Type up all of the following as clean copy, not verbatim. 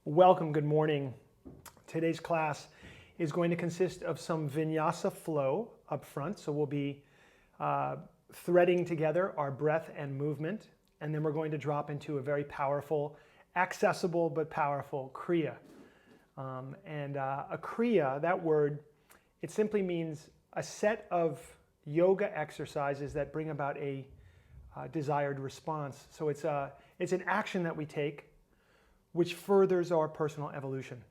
Welcome, good morning. Today's class is going to consist of some vinyasa flow up front. So we'll be threading together our breath and movement, and then we're going to drop into a very powerful, accessible but powerful kriya. A kriya, that word, it simply means a set of yoga exercises that bring about a desired response. So it's an action that we take which furthers our personal evolution.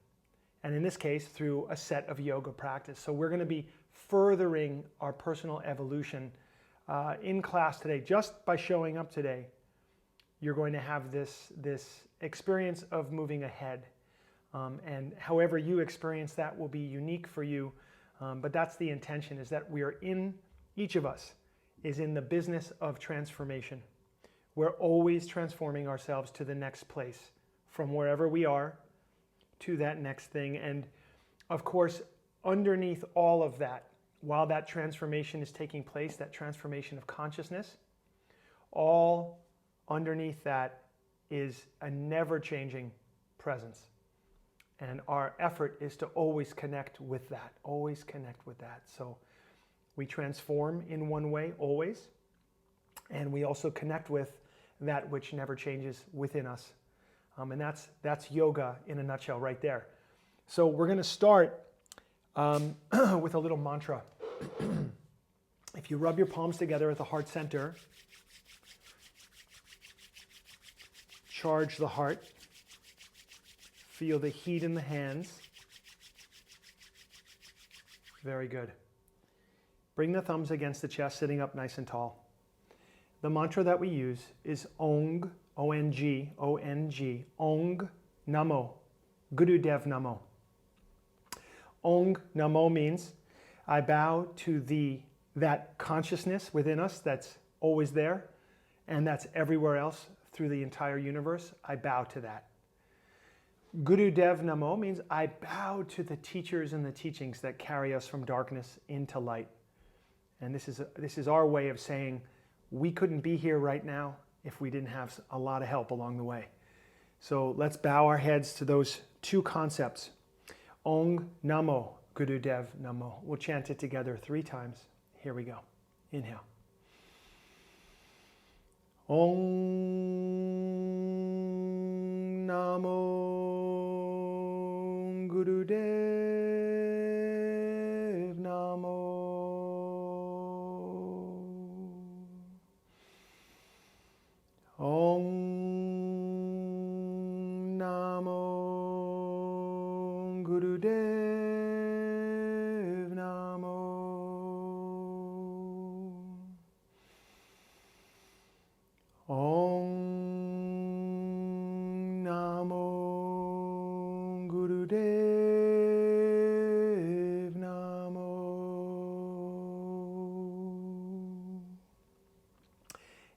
And in this case, through a set of yoga practice. So we're going to be furthering our personal evolution in class today. Just by showing up today, you're going to have this experience of moving ahead. And however you experience that will be unique for you. But that's the intention, is that we are each of us is in the business of transformation. We're always transforming ourselves to the next place, from wherever we are to that next thing. And of course, underneath all of that, while that transformation is taking place, that transformation of consciousness, all underneath that is a never-changing presence. And our effort is to always connect with that, always connect with that. So we transform in one way, always, and we also connect with that which never changes within us. And that's yoga in a nutshell right there. So we're going to start with a little mantra. If you rub your palms together at the heart center, charge the heart, feel the heat in the hands. Very good. Bring the thumbs against the chest, sitting up nice and tall. The mantra that we use is Ong, O-N-G, O-N-G, Ong Namo, Gurudev Namo. Ong Namo means I bow to that consciousness within us that's always there and that's everywhere else through the entire universe. I bow to that. Gurudev Namo means I bow to the teachers and the teachings that carry us from darkness into light. And this is our way of saying we couldn't be here right now if we didn't have a lot of help along the way. So let's bow our heads to those two concepts. Ong Namo, Gurudev Namo. We'll chant it together 3 times. Here we go. Inhale. Ong Namo, Gurudev Namo. Om Namo Gurudev Namo. Om Namo Gurudev Namo.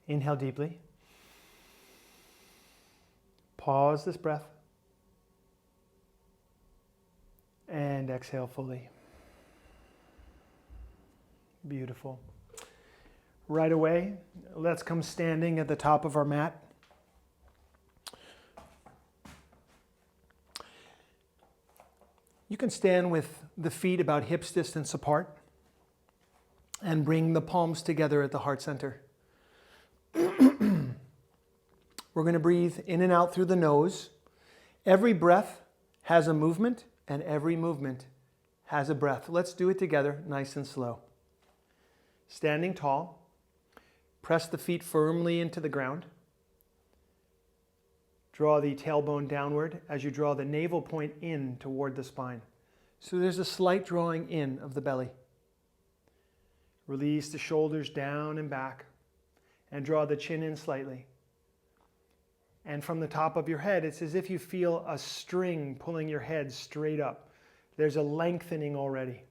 Inhale deeply. Pause this breath and exhale fully. Beautiful. Right away, let's come standing at the top of our mat. You can stand with the feet about hips distance apart and bring the palms together at the heart center. We're going to breathe in and out through the nose. Every breath has a movement, and every movement has a breath. Let's do it together, nice and slow. Standing tall, press the feet firmly into the ground. Draw the tailbone downward as you draw the navel point in toward the spine. So there's a slight drawing in of the belly. Release the shoulders down and back, and draw the chin in slightly. And from the top of your head, it's as if you feel a string pulling your head straight up. There's a lengthening already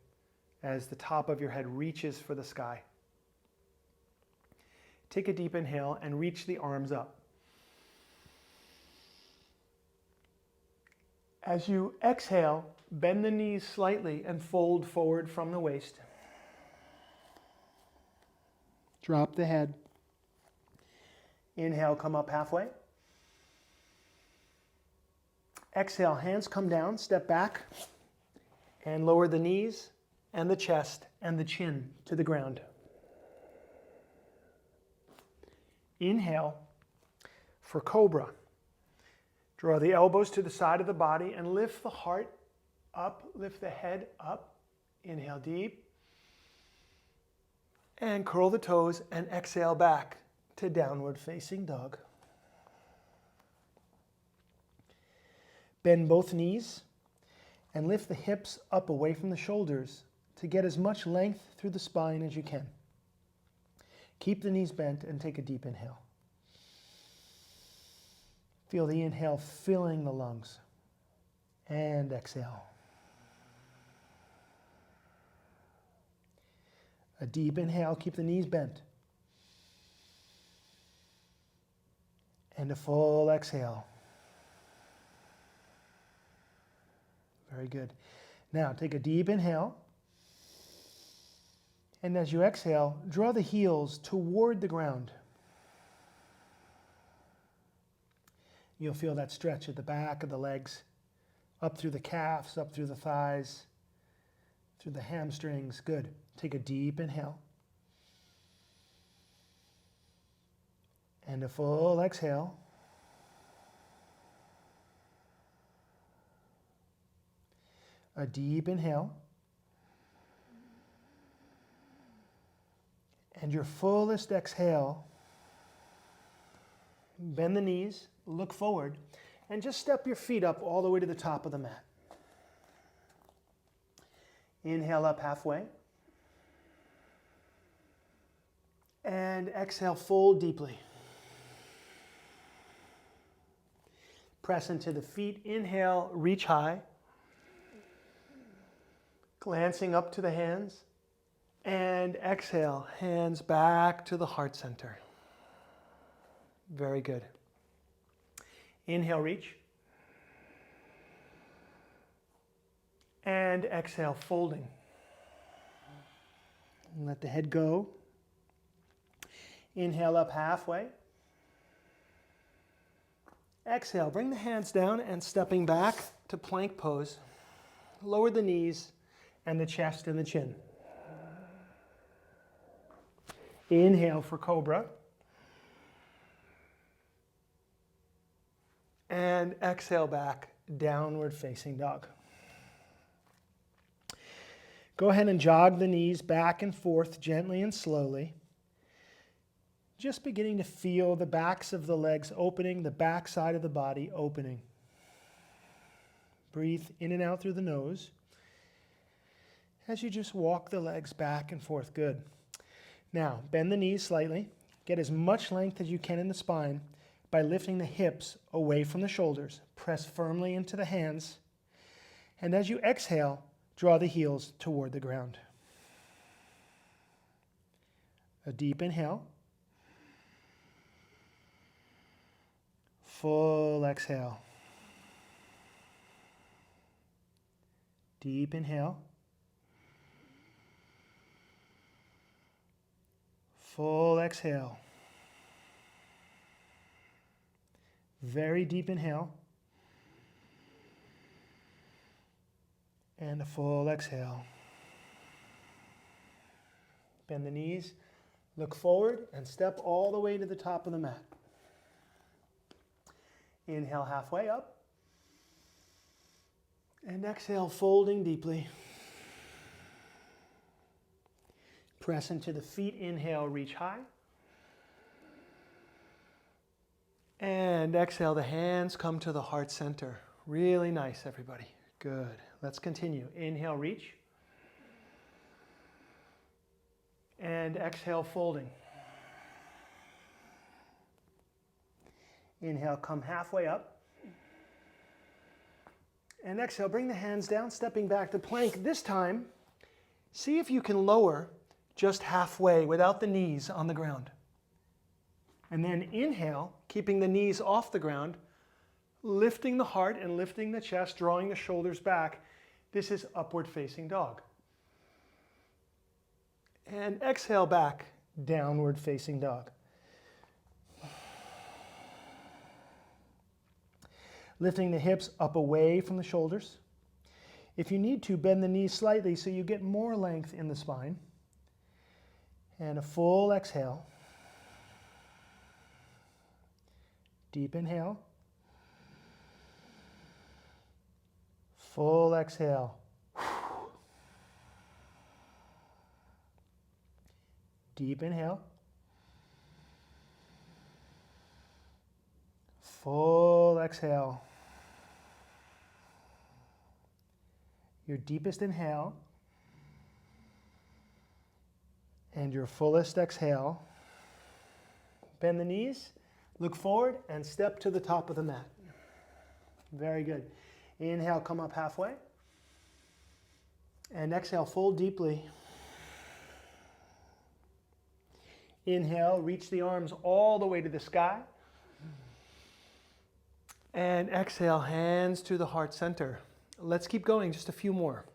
as the top of your head reaches for the sky. Take a deep inhale and reach the arms up. As you exhale, bend the knees slightly and fold forward from the waist. Drop the head. Inhale, come up halfway. Exhale, hands come down, step back, and lower the knees and the chest and the chin to the ground. Inhale for cobra. Draw the elbows to the side of the body and lift the heart up, lift the head up. Inhale deep. And curl the toes and exhale back to downward facing dog. Bend both knees and lift the hips up away from the shoulders to get as much length through the spine as you can. Keep the knees bent and take a deep inhale. Feel the inhale filling the lungs. And exhale. A deep inhale, keep the knees bent. And a full exhale. Very good. Now take a deep inhale. And as you exhale, draw the heels toward the ground. You'll feel that stretch at the back of the legs, up through the calves, up through the thighs, through the hamstrings. Good. Take a deep inhale. And a full exhale. A deep inhale. And your fullest exhale. Bend the knees, look forward, and just step your feet up all the way to the top of the mat. Inhale up halfway. And exhale, fold deeply. Press into the feet. Inhale, reach high. Glancing up to the hands. And exhale, hands back to the heart center. Very good. Inhale, reach. And exhale, folding. And let the head go. Inhale up halfway. Exhale, bring the hands down and stepping back to plank pose. Lower the knees and the chest and the chin. Inhale for cobra. And exhale back, downward facing dog. Go ahead and jog the knees back and forth gently and slowly. Just beginning to feel the backs of the legs opening, the back side of the body opening. Breathe in and out through the nose as you just walk the legs back and forth. Good. Now, bend the knees slightly. Get as much length as you can in the spine by lifting the hips away from the shoulders. Press firmly into the hands. And as you exhale, draw the heels toward the ground. A deep inhale. Full exhale. Deep inhale. Full exhale. Very deep inhale. And a full exhale. Bend the knees, look forward, and step all the way to the top of the mat. Inhale halfway up. And exhale, folding deeply. Press into the feet. Inhale, reach high. And exhale, the hands come to the heart center. Really nice, everybody. Good. Let's continue. Inhale, reach. And exhale, folding. Inhale, come halfway up. And exhale, bring the hands down, stepping back to plank. This time, see if you can lower just halfway without the knees on the ground. And then inhale, keeping the knees off the ground, lifting the heart and lifting the chest, drawing the shoulders back. This is upward facing dog. And exhale back, downward facing dog. Lifting the hips up away from the shoulders. If you need to, bend the knees slightly so you get more length in the spine. And a full exhale. Deep inhale. Full exhale. Deep inhale. Full exhale. Your deepest inhale and your fullest exhale. Bend the knees, look forward, and step to the top of the mat. Very good. Inhale, come up halfway. And exhale, fold deeply. Inhale, reach the arms all the way to the sky. And exhale, hands to the heart center. Let's keep going, just a few more.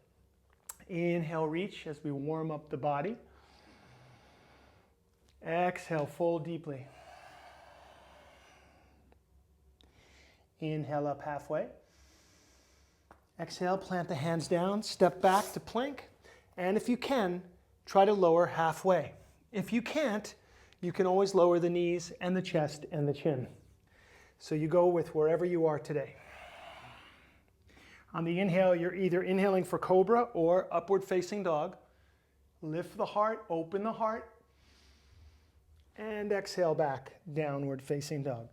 Inhale, reach as we warm up the body. Exhale, fold deeply. Inhale up halfway. Exhale, plant the hands down, step back to plank. And if you can, try to lower halfway. If you can't, you can always lower the knees and the chest and the chin. So you go with wherever you are today. On the inhale, you're either inhaling for cobra or upward facing dog. Lift the heart, open the heart, and exhale back, downward facing dog.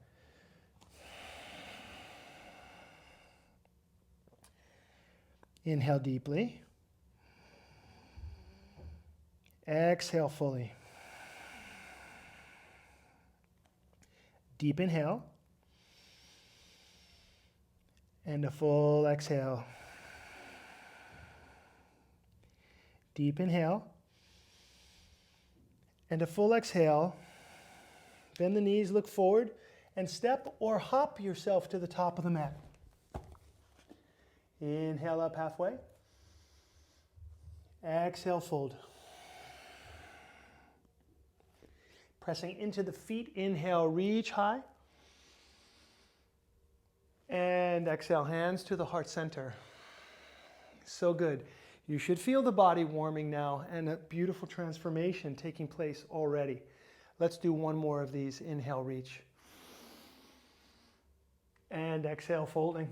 Inhale deeply. Exhale fully. Deep inhale. And a full exhale. Deep inhale. And a full exhale. Bend the knees, look forward, and step or hop yourself to the top of the mat. Inhale up halfway. Exhale, fold. Pressing into the feet, inhale, reach high. And exhale, hands to the heart center. So good. You should feel the body warming now and a beautiful transformation taking place already. Let's do one more of these. Inhale, reach. And exhale, folding.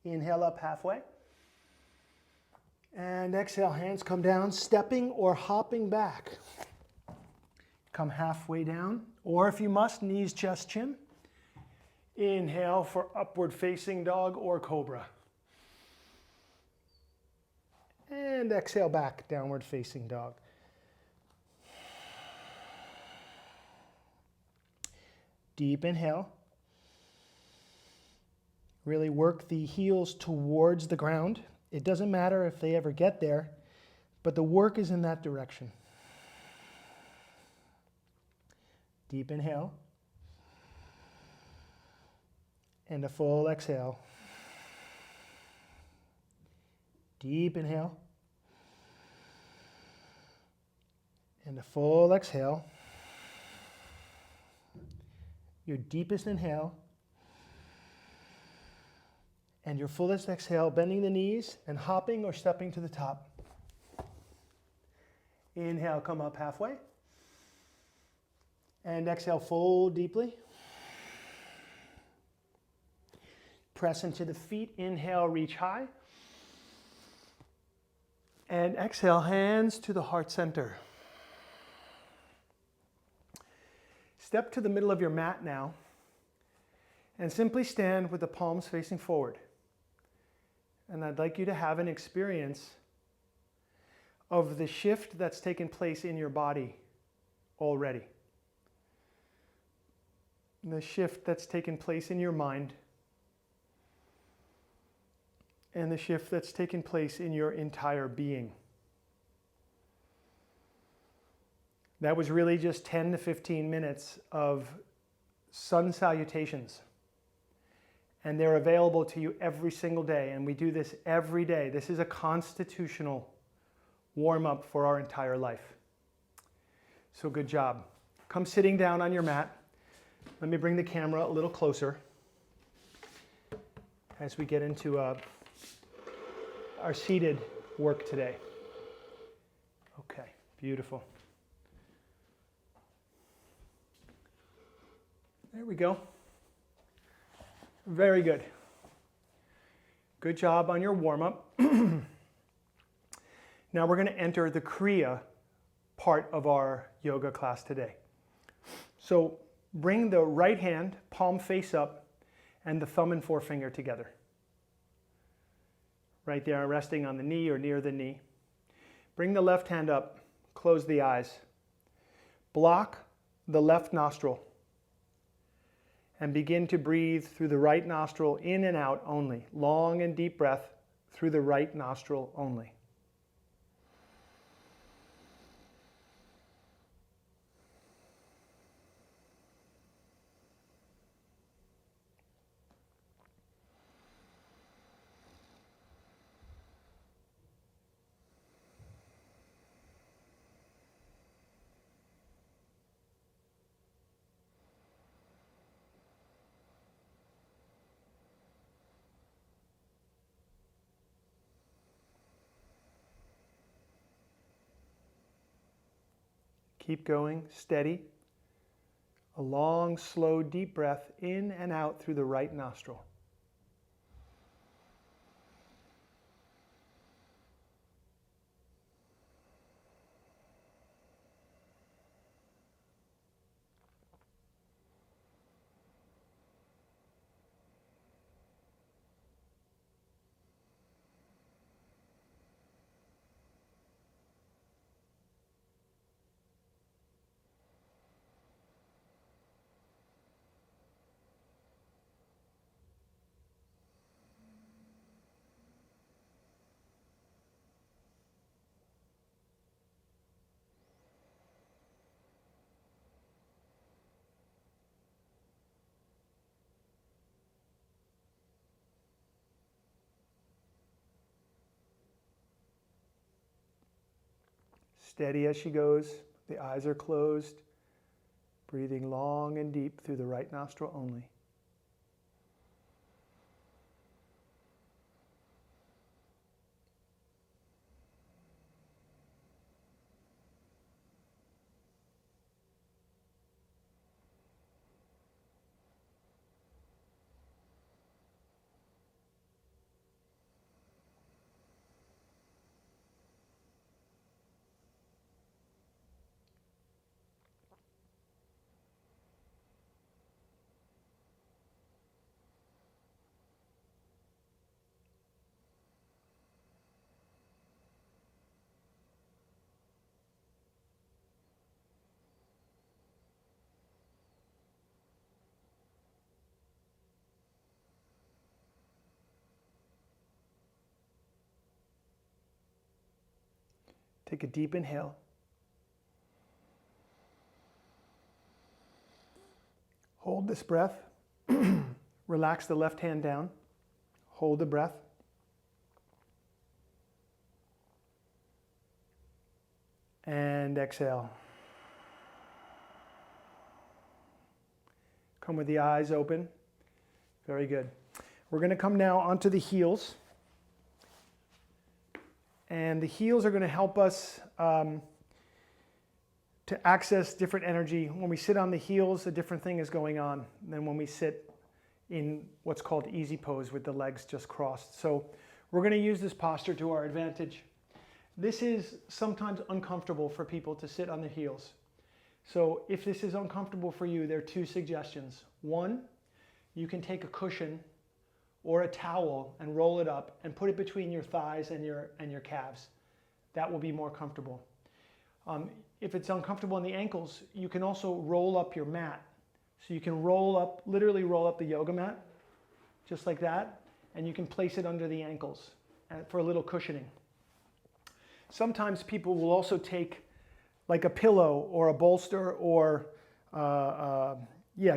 Inhale up halfway. And exhale, hands come down, stepping or hopping back. Come halfway down, or if you must, knees, chest, chin. Inhale for upward facing dog or cobra. And exhale back, downward facing dog. Deep inhale. Really work the heels towards the ground. It doesn't matter if they ever get there, but the work is in that direction. Deep inhale. And a full exhale. Deep inhale. And a full exhale. Your deepest inhale. And your fullest exhale, bending the knees and hopping or stepping to the top. Inhale, come up halfway. And exhale, fold deeply. Press into the feet. Inhale, reach high. And exhale, hands to the heart center. Step to the middle of your mat now and simply stand with the palms facing forward. And I'd like you to have an experience of the shift that's taken place in your body already. The shift that's taken place in your mind. And the shift that's taken place in your entire being. That was really just 10 to 15 minutes of sun salutations. And they're available to you every single day. And we do this every day. This is a constitutional warm-up for our entire life. So good job. Come sitting down on your mat. Let me bring the camera a little closer as we get into our seated work today. Okay, beautiful. There we go. Very good. Good job on your warm-up. Now we're going to enter the Kriya part of our yoga class today. So bring the right hand, palm face up, and the thumb and forefinger together. Right there, resting on the knee or near the knee. Bring the left hand up, close the eyes. Block the left nostril. And begin to breathe through the right nostril in and out only. Long and deep breath through the right nostril only. Keep going, steady. A long, slow, deep breath in and out through the right nostril. Steady as she goes. The eyes are closed. Breathing long and deep through the right nostril only. Take a deep inhale. Hold this breath. Relax the left hand down. Hold the breath. And exhale. Come with the eyes open. Very good. We're going to come now onto the heels. And the heels are going to help us to access different energy. When we sit on the heels, a different thing is going on than when we sit in what's called easy pose with the legs just crossed. So we're going to use this posture to our advantage. This is sometimes uncomfortable for people to sit on their heels. So if this is uncomfortable for you, there are two suggestions. One, you can take a cushion or a towel and roll it up and put it between your thighs and your calves. That will be more comfortable. If it's uncomfortable in the ankles, you can also roll up your mat. So you can literally roll up the yoga mat, just like that, and you can place it under the ankles for a little cushioning. Sometimes people will also take like a pillow or a bolster or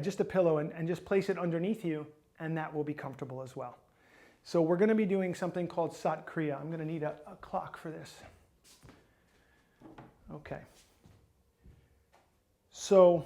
just a pillow and just place it underneath you, and that will be comfortable as well. So we're going to be doing something called Sat Kriya. I'm going to need a clock for this. Okay. So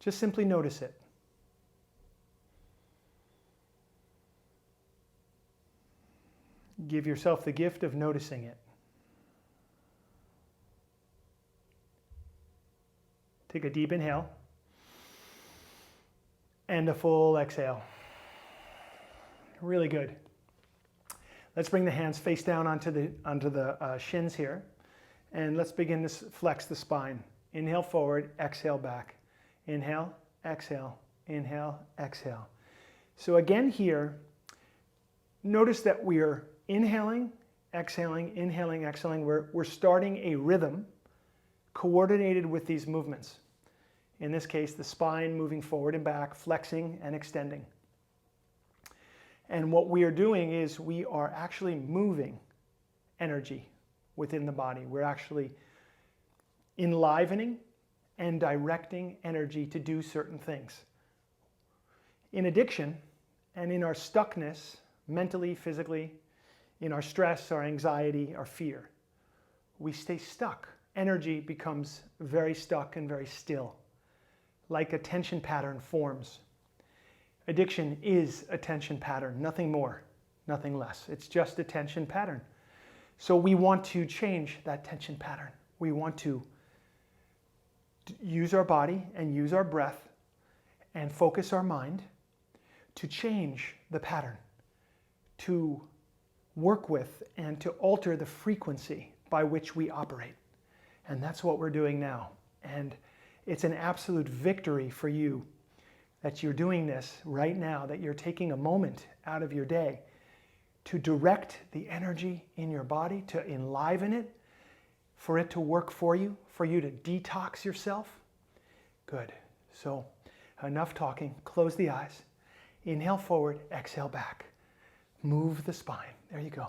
Just simply notice it. Give yourself the gift of noticing it. Take a deep inhale and a full exhale. Really good. Let's bring the hands face down onto the shins here. And let's begin to flex the spine. Inhale forward, exhale back. Inhale, exhale, inhale, exhale. So again here, notice that we're inhaling, exhaling, inhaling, exhaling. We're starting a rhythm coordinated with these movements. In this case, the spine moving forward and back, flexing and extending. And what we are doing is we are actually moving energy within the body. We're actually enlivening and directing energy to do certain things. In addiction and in our stuckness, mentally, physically, in our stress, our anxiety, our fear, we stay stuck. Energy becomes very stuck and very still, like a tension pattern forms. Addiction is a tension pattern, nothing more, nothing less. It's just a tension pattern. So we want to change that tension pattern. We want to use our body and use our breath and focus our mind to change the pattern, to work with and to alter the frequency by which we operate. And that's what we're doing now. And it's an absolute victory for you that you're doing this right now, that you're taking a moment out of your day to direct the energy in your body, to enliven it, for it to work for you to detox yourself. Good. So enough talking. Close the eyes. Inhale forward, exhale back. Move the spine. There you go.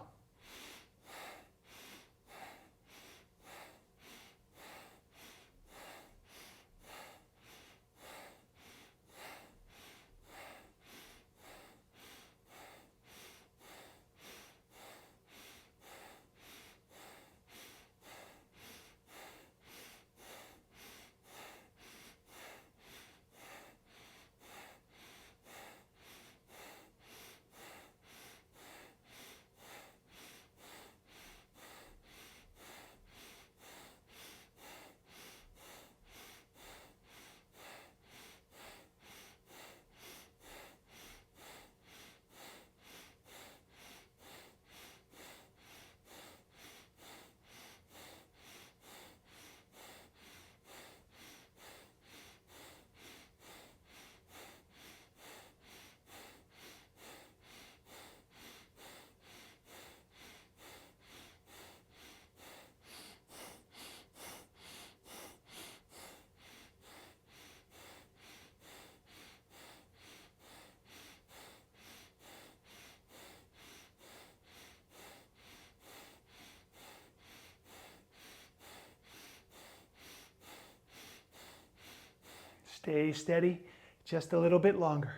Stay steady just a little bit longer.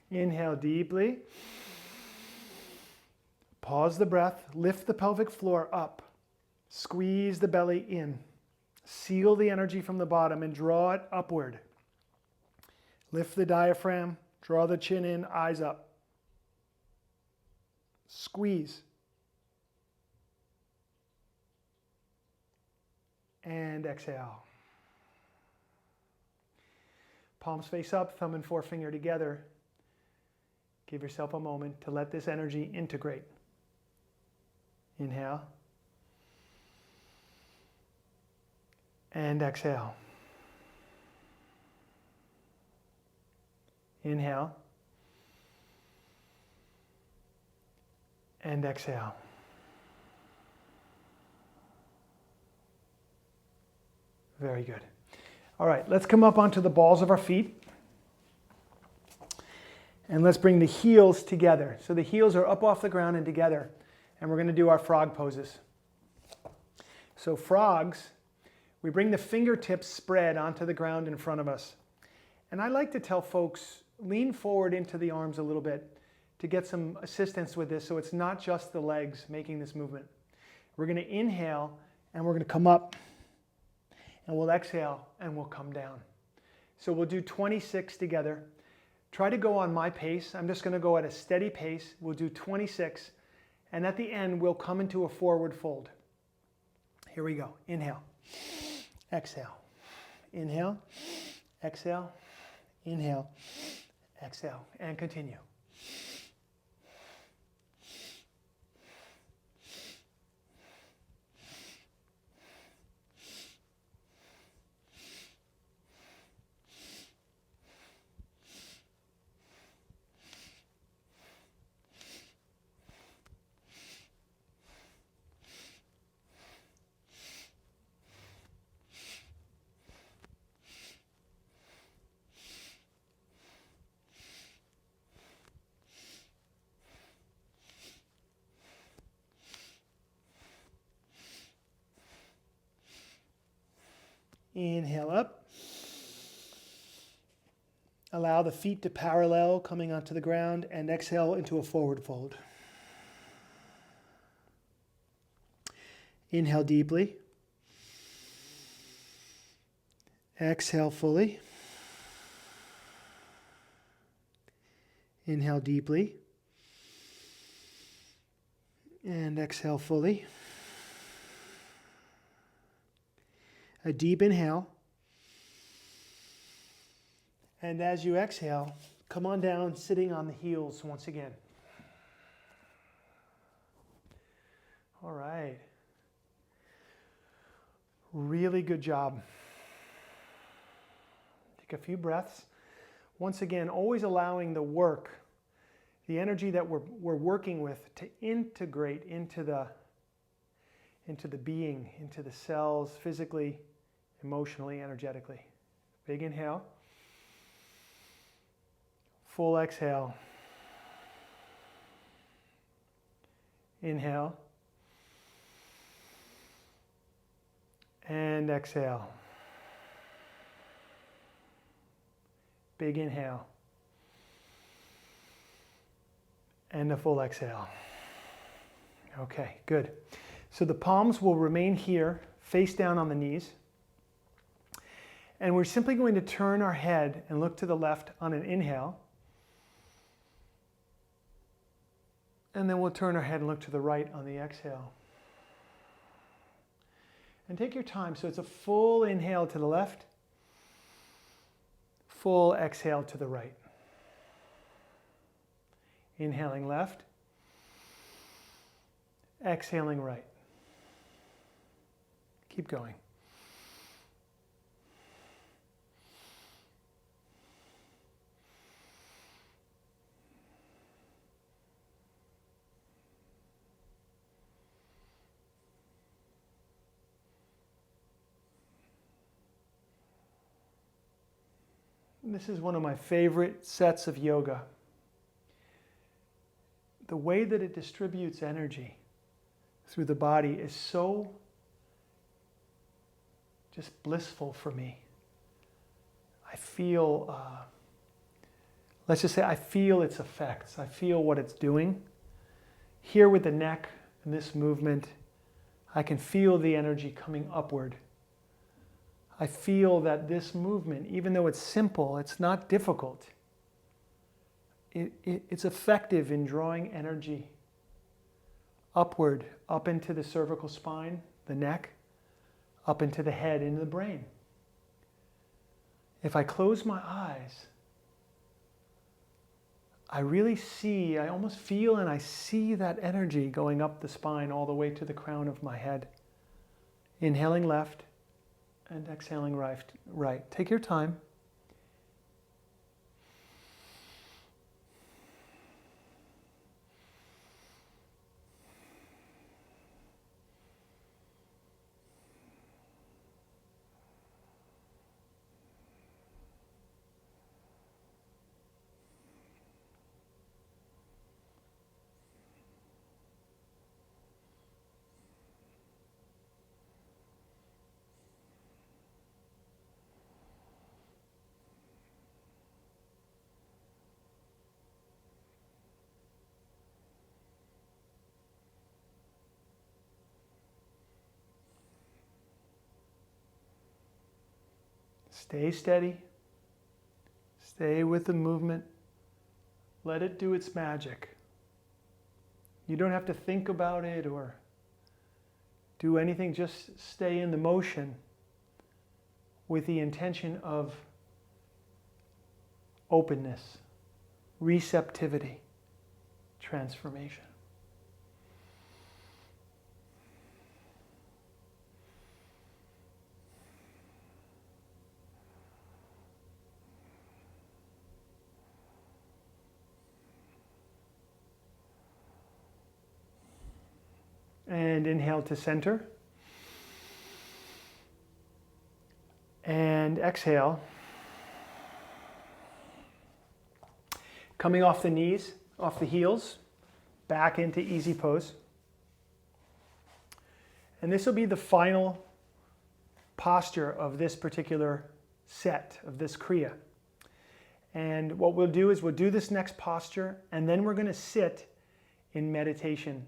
Inhale deeply. Pause the breath. Lift the pelvic floor up. Squeeze the belly in. Seal the energy from the bottom and draw it upward. Lift the diaphragm. Draw the chin in, eyes up. Squeeze. And exhale. Palms face up, thumb and forefinger together. Give yourself a moment to let this energy integrate. Inhale. And exhale. Inhale. And exhale. Very good. All right, let's come up onto the balls of our feet. And let's bring the heels together. So the heels are up off the ground and together. And we're going to do our frog poses. So frogs, we bring the fingertips spread onto the ground in front of us. And I like to tell folks, lean forward into the arms a little bit to get some assistance with this, so it's not just the legs making this movement. We're going to inhale and we're going to come up, and we'll exhale and we'll come down. So we'll do 26 together. Try to go on my pace. I'm just going to go at a steady pace. We'll do 26, and at the end we'll come into a forward fold. Here we go. Inhale, exhale, inhale, exhale, inhale, exhale, and continue. Inhale up. Allow the feet to parallel coming onto the ground, and exhale into a forward fold. Inhale deeply. Exhale fully. Inhale deeply. And exhale fully. A deep inhale. And as you exhale, come on down, sitting on the heels once again. All right. Really good job. Take a few breaths. Once again, always allowing the work, the energy that we're working with, to integrate into the being, into the cells, physically, emotionally, energetically. Big inhale. Full exhale. Inhale. And exhale. Big inhale. And a full exhale. Okay, good. So the palms will remain here, face down on the knees. And we're simply going to turn our head and look to the left on an inhale. And then we'll turn our head and look to the right on the exhale. And take your time. So it's a full inhale to the left, full exhale to the right. Inhaling left, exhaling right. Keep going. This is one of my favorite sets of yoga. The way that it distributes energy through the body is so just blissful for me. I feel, let's just say I feel its effects. I feel what it's doing. Here with the neck and this movement, I can feel the energy coming upward. I feel that this movement, even though it's simple, it's not difficult. It's effective in drawing energy upward, up into the cervical spine, the neck, up into the head, into the brain. If I close my eyes, I really see, I almost feel and I see that energy going up the spine all the way to the crown of my head. Inhaling left and exhaling right. Take your time. Stay steady. Stay with the movement. Let it do its magic. You don't have to think about it or do anything. Just stay in the motion with the intention of openness, receptivity, transformation. And inhale to center. And exhale. Coming off the knees, off the heels, back into easy pose. And this will be the final posture of this particular set, of this Kriya. And what we'll do is we'll do this next posture, and then we're going to sit in meditation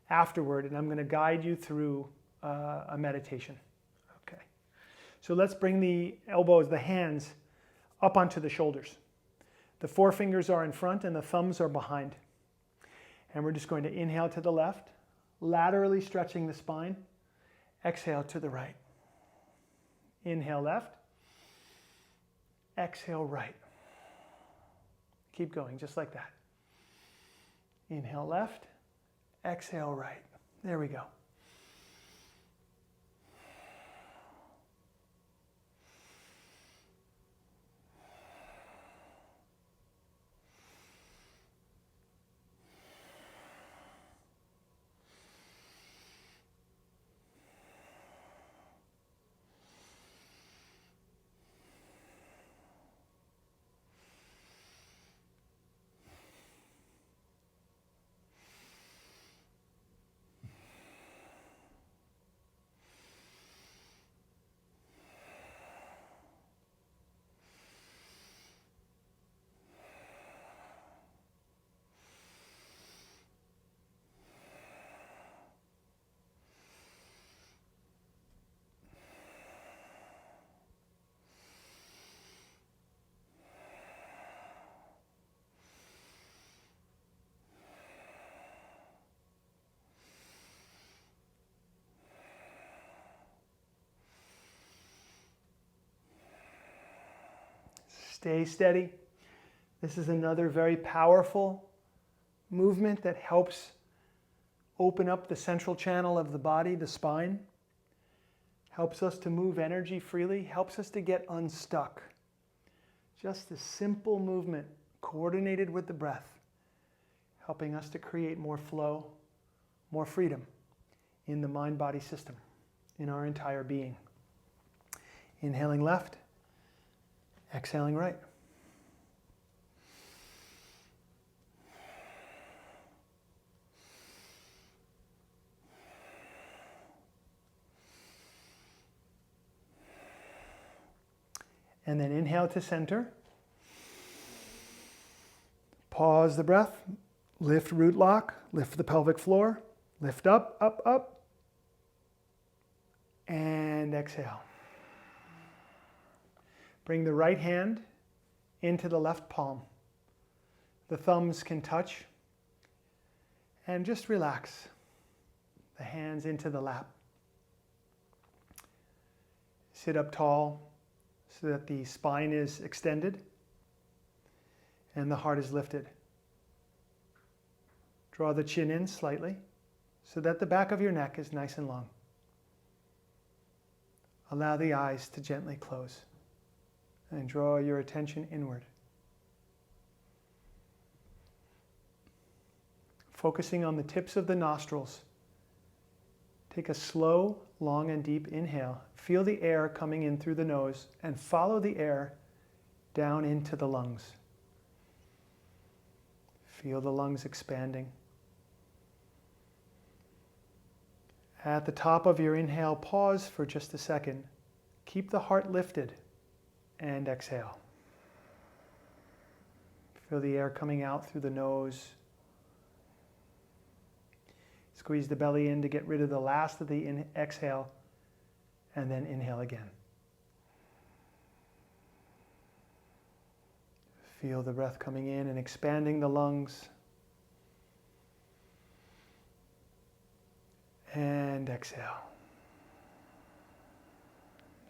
afterward, and I'm going to guide you through a meditation. Okay. So let's bring the elbows, the hands, up onto the shoulders. The forefingers are in front and the thumbs are behind. And we're just going to inhale to the left, laterally stretching the spine. Exhale to the right. Inhale left. Exhale right. Keep going, just like that. Inhale left. Exhale right. There we go. Stay steady. This is another very powerful movement that helps open up the central channel of the body, the spine. Helps us to move energy freely, helps us to get unstuck. Just a simple movement coordinated with the breath, helping us to create more flow, more freedom in the mind-body system, in our entire being. Inhaling left. Exhaling right. And then inhale to center. Pause the breath. Lift root lock. Lift the pelvic floor. Lift up, up, up. And exhale. Bring the right hand into the left palm. The thumbs can touch. And just relax. The hands into the lap. Sit up tall so that the spine is extended and the heart is lifted. Draw the chin in slightly so that the back of your neck is nice and long. Allow the eyes to gently close. And draw your attention inward. Focusing on the tips of the nostrils. Take a slow, long, and deep inhale. Feel the air coming in through the nose and follow the air down into the lungs. Feel the lungs expanding. At the top of your inhale, pause for just a second. Keep the heart lifted. And exhale. Feel the air coming out through the nose. Squeeze the belly in to get rid of the last of the exhale, and then inhale again. Feel the breath coming in and expanding the lungs. And exhale.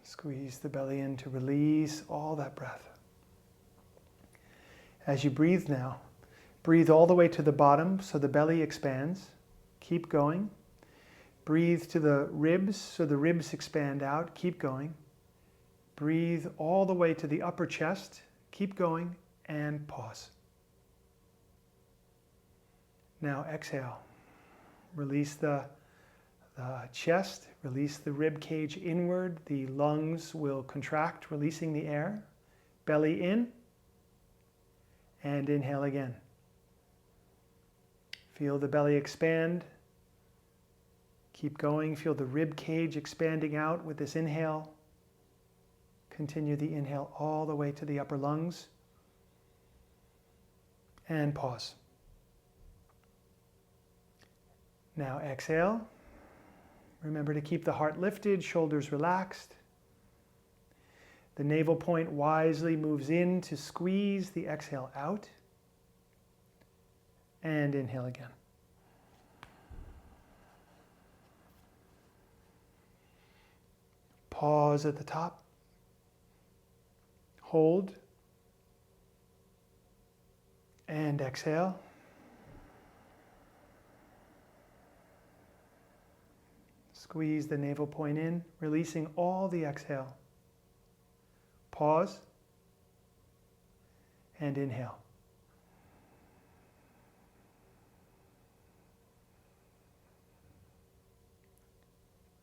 Squeeze the belly in to release all that breath. As you breathe now, breathe all the way to the bottom so the belly expands. Keep going. Breathe to the ribs so the ribs expand out. Keep going. Breathe all the way to the upper chest. Keep going and pause. Now exhale. Release the chest, release the rib cage inward. The lungs will contract, releasing the air. Belly in. And inhale again. Feel the belly expand. Keep going. Feel the rib cage expanding out with this inhale. Continue the inhale all the way to the upper lungs. And pause. Now exhale. Remember to keep the heart lifted, shoulders relaxed. The navel point wisely moves in to squeeze the exhale out. And inhale again. Pause at the top. Hold. And exhale. Squeeze the navel point in, releasing all the exhale. Pause. And inhale.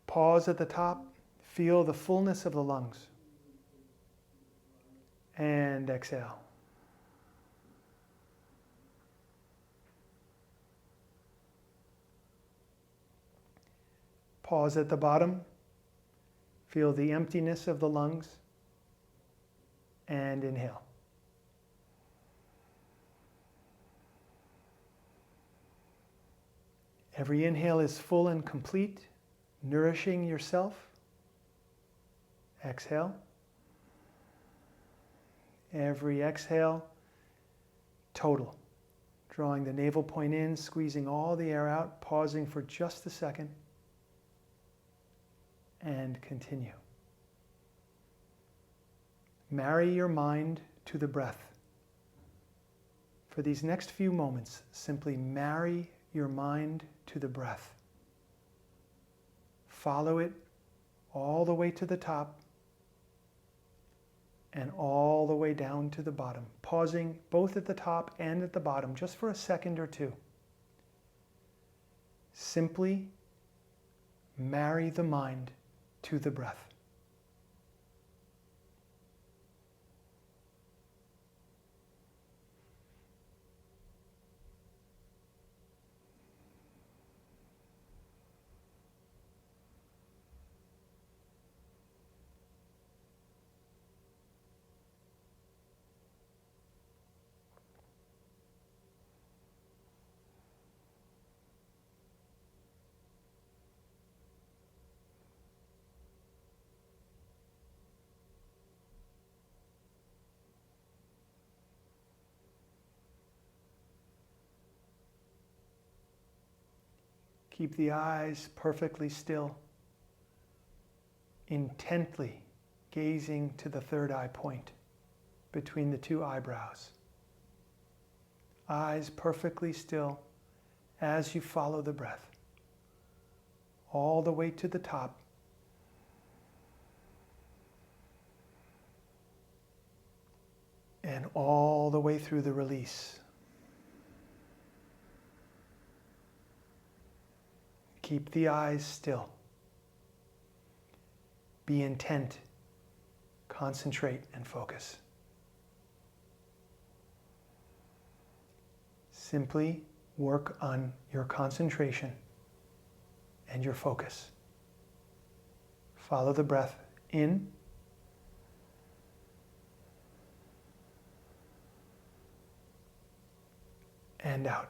Pause at the top. Feel the fullness of the lungs. And exhale. Pause at the bottom. Feel the emptiness of the lungs. And inhale. Every inhale is full and complete, nourishing yourself. Exhale. Every exhale, total. Drawing the navel point in, squeezing all the air out, pausing for just a second. And continue. Marry your mind to the breath. For these next few moments, simply marry your mind to the breath. Follow it all the way to the top and all the way down to the bottom, pausing both at the top and at the bottom just for a second or two. Simply marry the mind to the breath. Keep the eyes perfectly still, intently gazing to the third eye point between the two eyebrows. Eyes perfectly still as you follow the breath, all the way to the top. And all the way through the release. Keep the eyes still. Be intent. Concentrate and focus. Simply work on your concentration and your focus. Follow the breath in and out.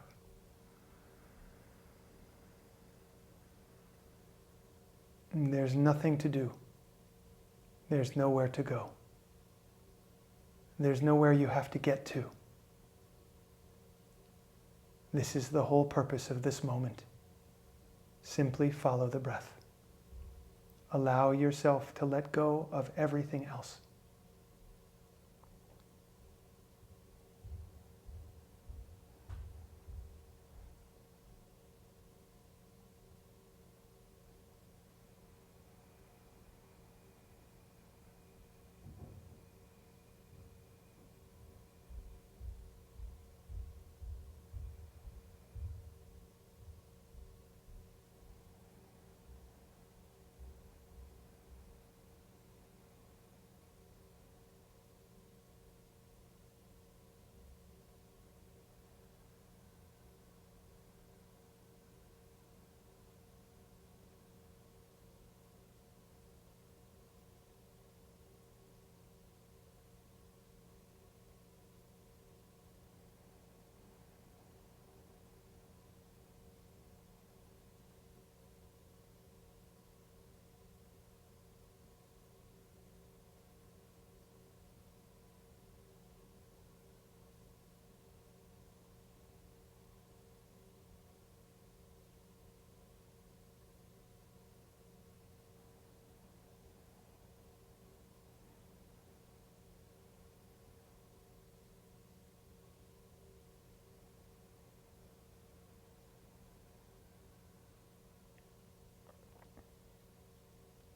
There's nothing to do. There's nowhere to go. There's nowhere you have to get to. This is the whole purpose of this moment. Simply follow the breath. Allow yourself to let go of everything else.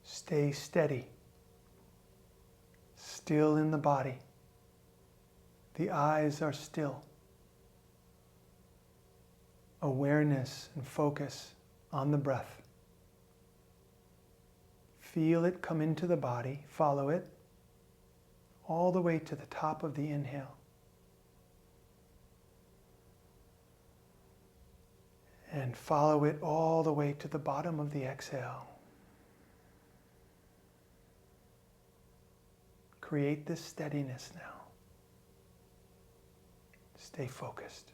Stay steady, still in the body. The eyes are still. Awareness and focus on the breath. Feel it come into the body, follow it all the way to the top of the inhale. And follow it all the way to the bottom of the exhale. Create this steadiness now. Stay focused.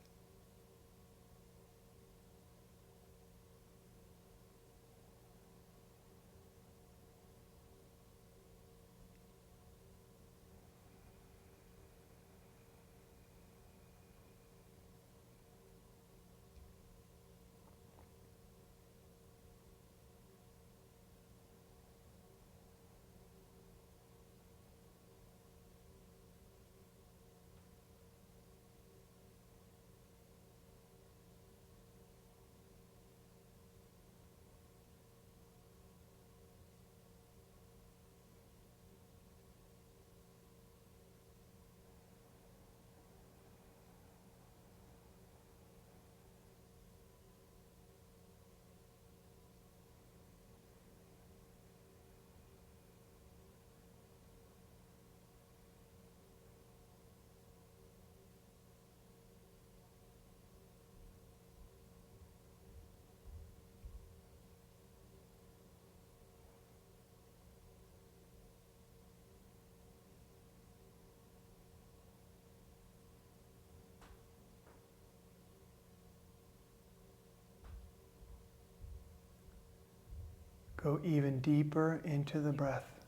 Go even deeper into the breath.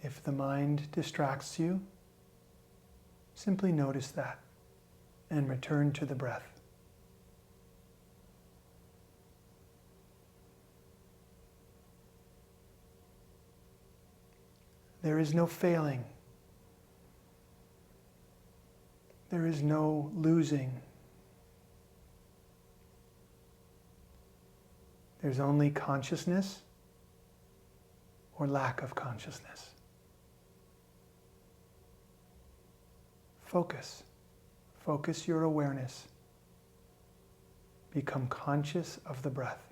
If the mind distracts you, simply notice that and return to the breath. There is no failing. There is no losing. There's only consciousness or lack of consciousness. Focus. Focus your awareness. Become conscious of the breath.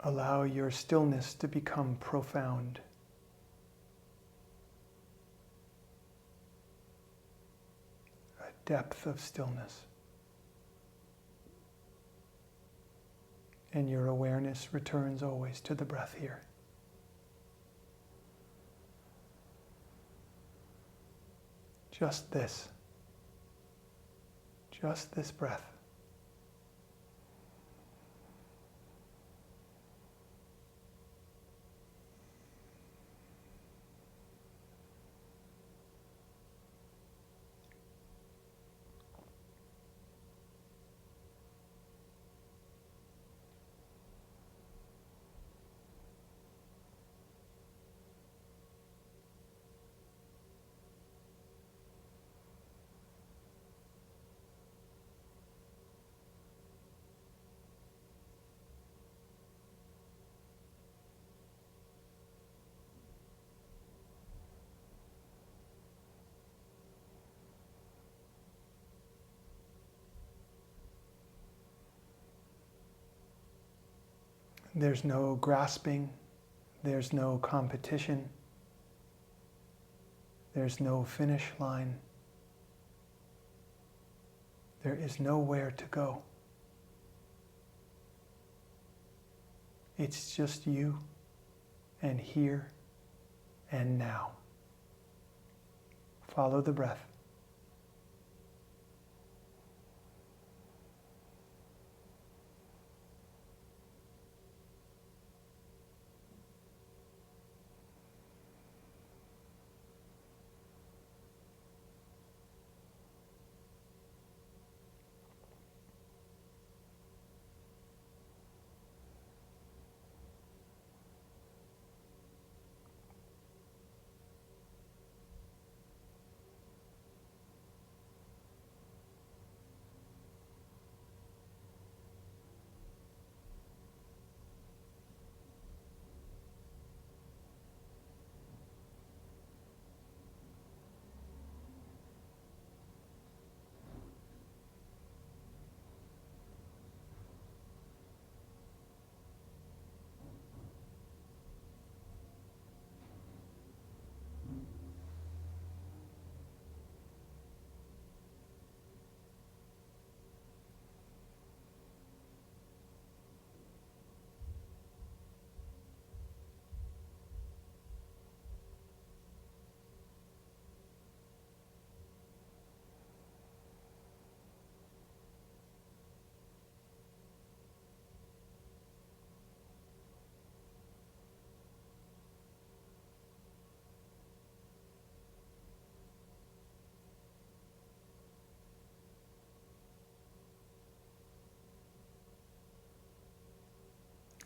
Allow your stillness to become profound. A depth of stillness. And your awareness returns always to the breath here. Just this. Just this breath. There's no grasping, there's no competition, there's no finish line, there is nowhere to go. It's just you and here and now. Follow the breath.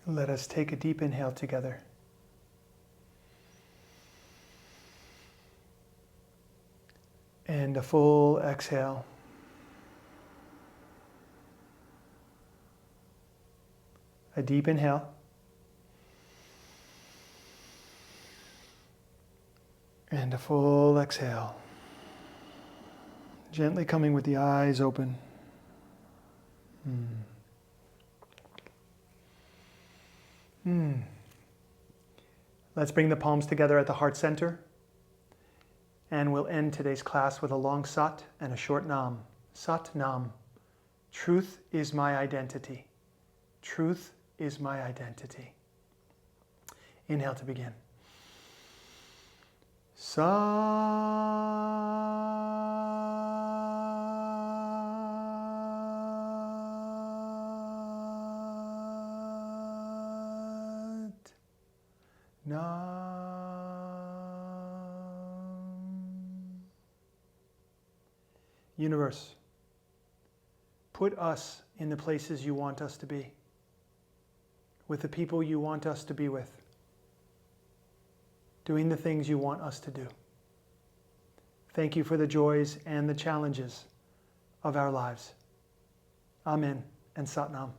Let us take a deep inhale together. And a full exhale. A deep inhale. And a full exhale. Gently coming with the eyes open. Let's bring the palms together at the heart center. And we'll end today's class with a long Sat and a short Nam. Sat Nam. Truth is my identity. Truth is my identity. Inhale to begin. Sat. Nam. Universe, put us in the places you want us to be, with the people you want us to be with, doing the things you want us to do. Thank you for the joys and the challenges of our lives. Amen and Sat Nam.